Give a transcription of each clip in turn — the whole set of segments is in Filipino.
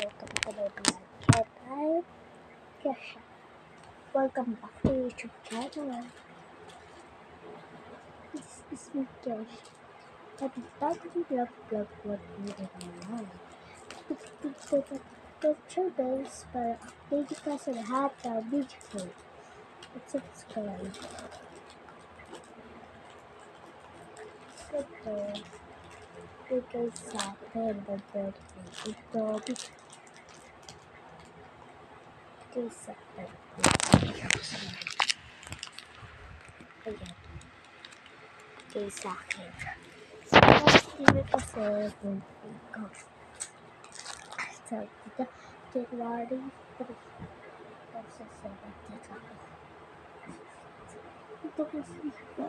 welcome to my vlog. And I'm Kesha. Welcome back to YouTube channel. This is me, Kesha. At the start of the vlog what we do now. Ito picture guys para update ka sa lahat ng video ko. At subscribe. Ito sa akin the birthday. Ito sa birthday. Ayan. Ito sa akin. Hindi kasi birthday ko. So, dito, January 3. Kasi 17 ako. Ito kasi dito,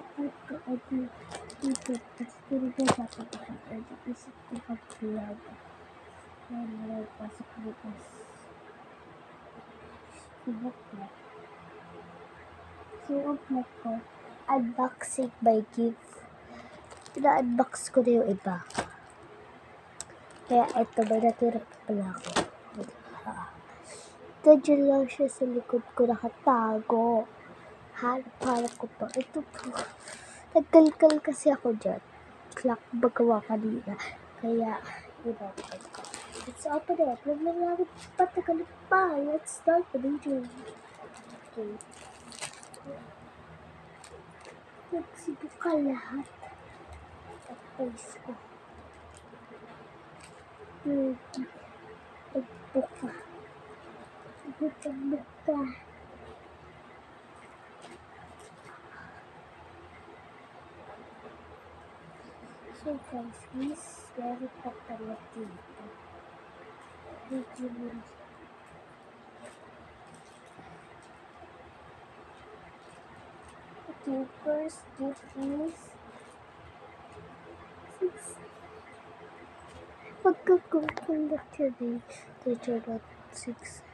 tapos dito sa kapatid. Isip ko pag-vlog. Kaya nalagpasok bukas. Sibok na. Sibok na ko. Unboxing by gift. Pina-unbox ko na yung iba. Kaya ito, may natira pa pala ako. Nandiyan lang siya sa likod ko nakatago. Hanap ko pa. Ito po. Nagkalkal kasi ako dyan. Clock magawa kanina. Kaya, in-open ko. Let's open it. Huwag na namin patagalin pa. Let's start the video. Okay. Nagsibuka lahat. At face ko. Nagbuka. Nagbuka. So guys, this very popular dito. Okay, first gift is pagkakonductive teacher 6.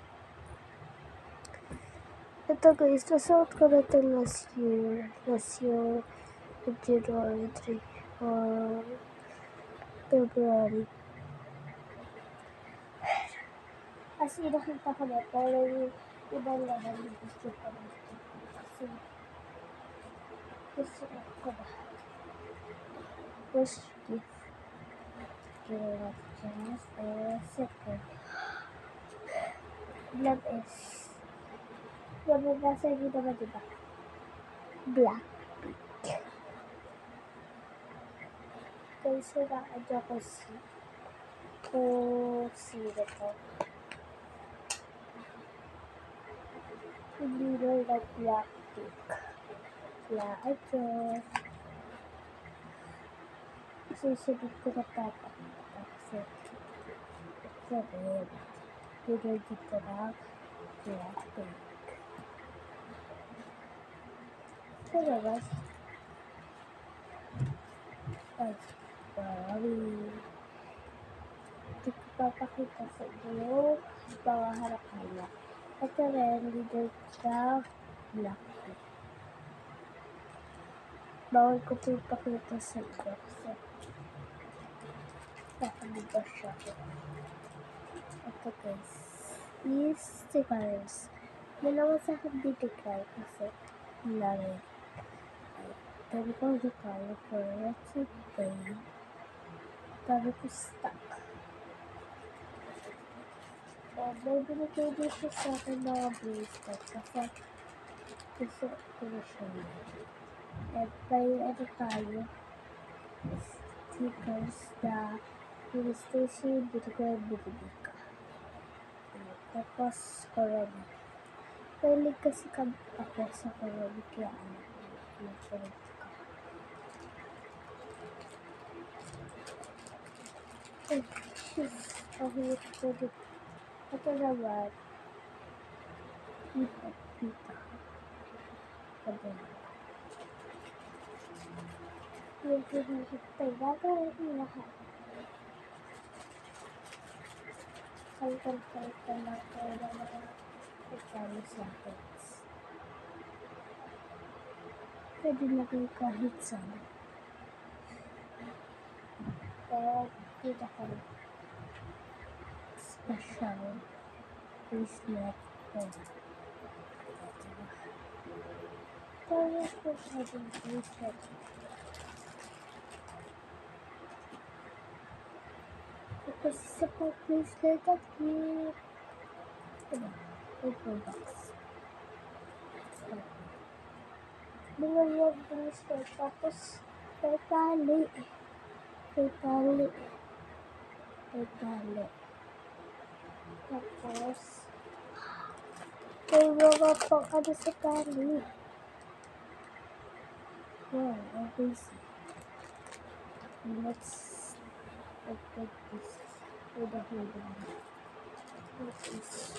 Ito guys, nasuot ko na ito last year, January 3 or February. Kasi nakita ko na, pero yung ibang lahat yung gusto ko na. Kasi gusto ko na. First gift. Ginawa ko siya. Second. Blood is. Yung nasa inyo naman diba? Black pink. Kasi na-adya ko sino to. Hindi na black pink. Na-adya. Susunod ko na papa. Kasi ito rin. Pinagin ko na black pink. Ito naman. Ay, sorry. Hindi ko papakita sa inyo mga harap-harap. Ito rin, leader sa black pink. Bawal ko po ipakita sa inyo kasi nakaliba siya. Ito guys, is stickers. Dalawa sa akin bibigay kasi lalagay. Sabi ko tayo for recipe pain. Sabi ko stuck. May binigay dito sa akin mga bracelet kasi gusto ko na siya. At may tayo stickers na Anastasia binigay ka. Tapos corona. Pwede kasi ako sa corona kaya nag-corona ka. Ay, she's ahit ko dito. Ito naman, pita. Yung pinahitay, gagawin ko lahat. Kalkal-kalkal na ko na mga itali sa akin. Pwede na kayo kahit saan. Pero, kita ka rin. pa siyang bracelet. Parang po siya yung bracelet. Tapos isa pa bracelet at cute. Paper box. Dalawang bracelet. Tapos may tali. May tali. May tali. Tapos may mga pang ano sa tali. Wow, amazing. Let's open this with the holder. What is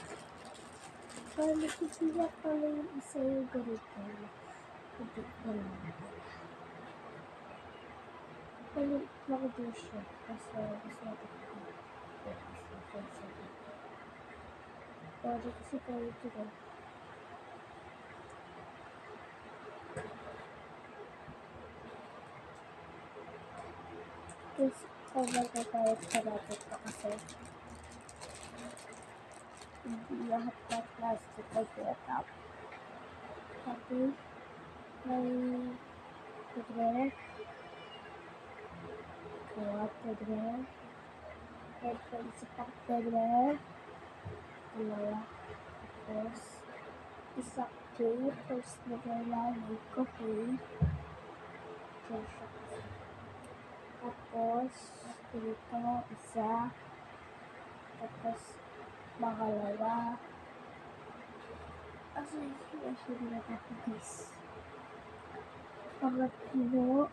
parang nakikita pala yung isa yung ganito. Hindi ko lang. Palit lang din siya. Kasi gusto natin ko. Pwede kasi tayo dito. Please, magkakalit sa natin ito kasi hindi lahat na plastic ay tinatap. Tapi, may pedrera. Kaya pedrera. Headphone sa pang pedrera. Dalawa. Tapos, isang cake. First na may coffee. Tapos, dito, isa. Tapos, pangalawa. Actually, na natin guys. Pangatlo.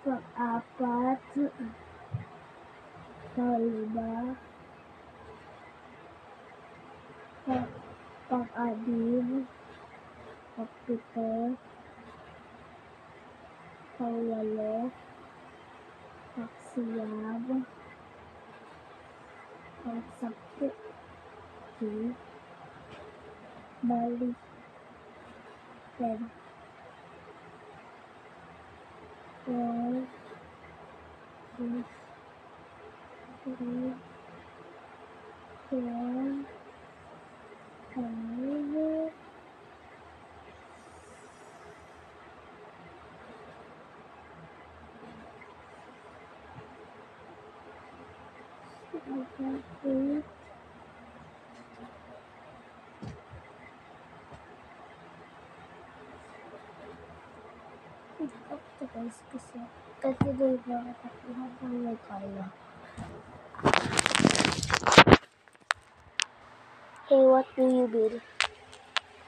Pang-apat. Pang-lima. Pang-anim. Pang-pito. Pang-walo. Pang-siyam. Pang-sampu. Bali. 10. 12. 13. 12. 5. Ito guys kasi na yung mga tapuhan ng may kaya. Hey, what do you build?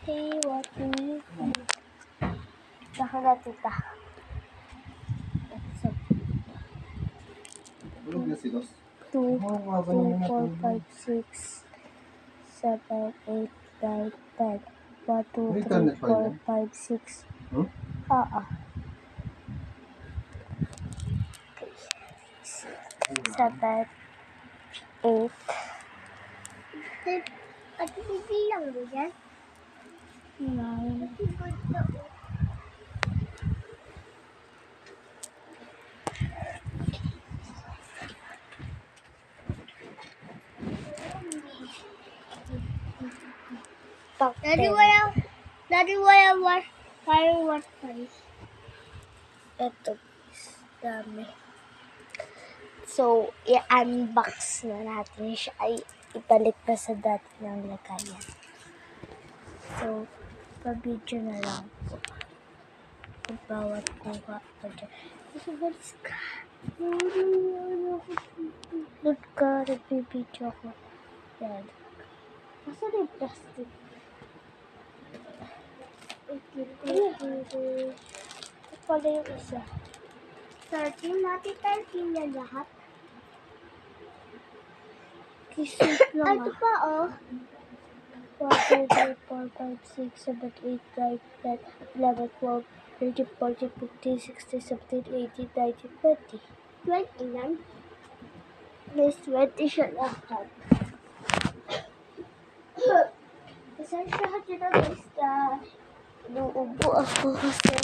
Hey, what do you build? Saka natin ita. So, 2, 3, 4, 5, 6, 7, 8, 9, 10. 1, 2, 3, 4, 5, 6. Okay. 7, 8. At bibilang mo dyan? 9. Daddy, what firework price? Ito, dami. So, i-unbox na natin siya. Ay, ibalik na sa dati ng lagayan. So, pa-video na lang po. Kung bawat kuha pa dyan. Kasi balis ka. Look ka, nagbibideo ko. Yan. Masa na yung plastic? Ito pala yung isa. 13 natin 13 yan lahat. Kisip lang ito pa oh. 1, 2, 3, 4, 5, 6, 7, 8, 9, 10, 11, 12, 13, 14, 15, 16, 17, 18, 19, 20. 20 yan? There's 20 siya lahat. Isang siya natin na guys na inuubo ako kasi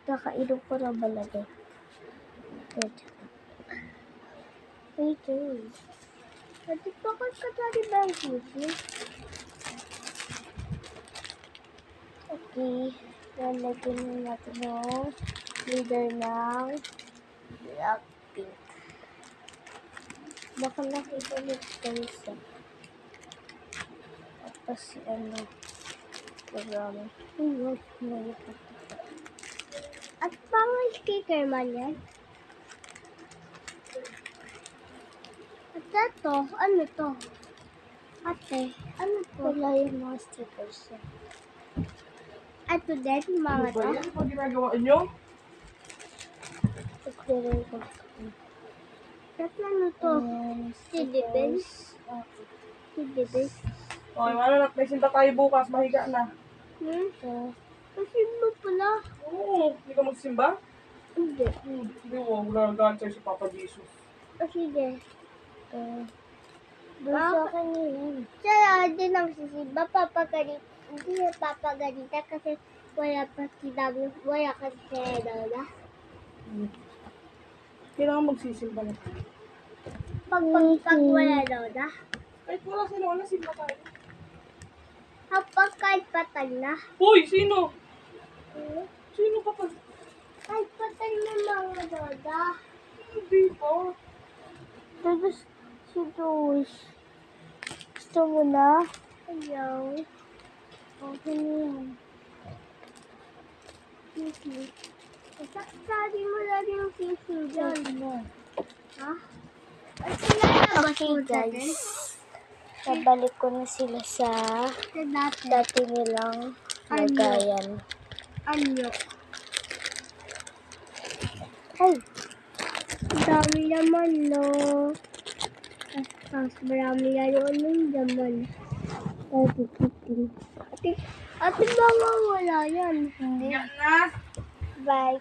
nakainom ko ng malagay. Good. Okay. Ate, bakit ka tali ba ang sisi? Okay. Lalagyan na natin yung leader ng Blackpink. Baka nakita ulit kayo sa. Tapos si ano. Programa. At parang sticker man yan. At ito, ano to? Ate, ano to? Wala yung mga stickers yan. Ito din, mga Ano ba to. yan? Ano ginagawa nyo? Sticker ko. At ano to? CD bills. CD bills. Okay, ano, may sinta tayo bukas, mahiga na. Kasi mo pala. Oo, hindi ka magsimba? Hindi. Hindi mo, wala nagalit sa'yo si Papa Jesus. Sige. Doon sa akin yun. Siya din ang sisimba, papagalit. Hindi na papagalita kasi wala pa sinabi, wala kasi siya Lola. Kailangan magsisimba na tayo. Pag wala Lola. Kahit wala si Lola, simba tayo. Kapag kahit patay na. Hoy, sino? Sino ka pa? Kahit patay na mga Lola. Hindi pa. Tapos si Joyce. Gusto mo na? Ayaw. Okay na yan. Sisi. Sabi mo lang yung sisi dyan. Ha? At sila na ba guys? Nabalik ko na sila sa dati nilang lagayan. Ano? Ay! Dami naman, no? Tapos marami na yung naman. Ate, mawawala yan. Hindi. Yan na. Bye.